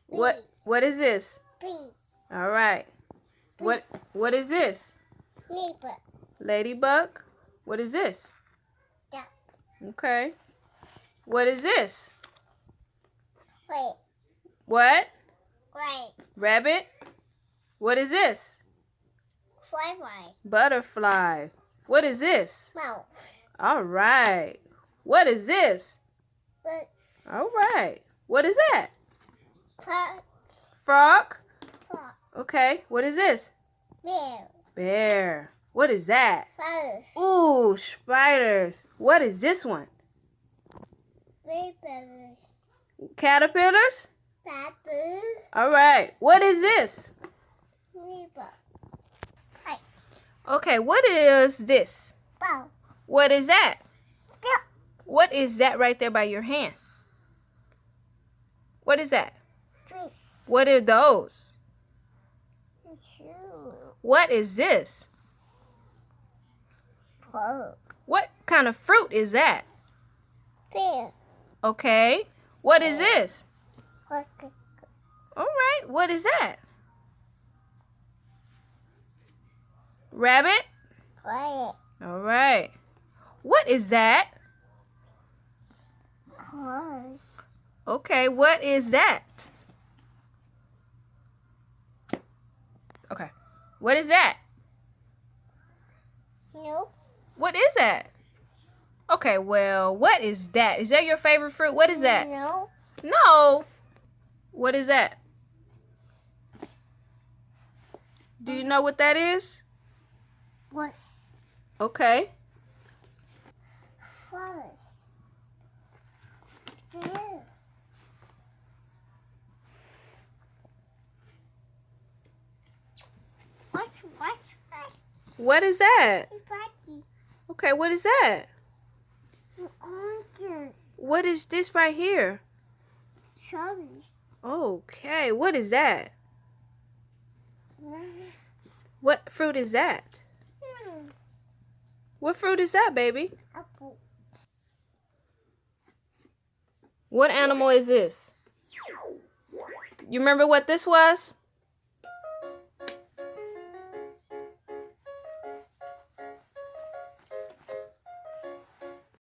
What is this? Bee. All right. What is this? Neighbor. Ladybug. What is this? Duck. Okay. What is this? Wait. What? Right. Rabbit. What is this? Fly. Butterfly. What is this? Mouse. All right. What is this? Bird. All right. What is that? Perch. Frog. Frog. Okay. What is this? Bear. Bear. What is that? Bird. Ooh, spiders. What is this one? Bears. Caterpillars. Babu. All right. What is this? Neighbor. Right. Okay. What is this? Bow. What is that? Duck. What is that right there by your hand? What is that? Fish. What are those? Shoe. What is this? Pearl. What kind of fruit is that? Bear. Okay. What is this? Orchid. All right. What is that? Rabbit? Quiet. All right. What is that? Horse. Okay. What is that? Okay. What is that? Nope. What is that? Okay, well, what is that? Is that your favorite fruit? What is that? No. No. What is that? Do you know what that is? Horse. Okay. Forest. Bear. What? What is that? Party. Okay, what is that? Oranges. What is this right here? Cherries. Okay, what is that? What fruit is that? What fruit is that, baby? Apple. What animal is this? You remember what this was?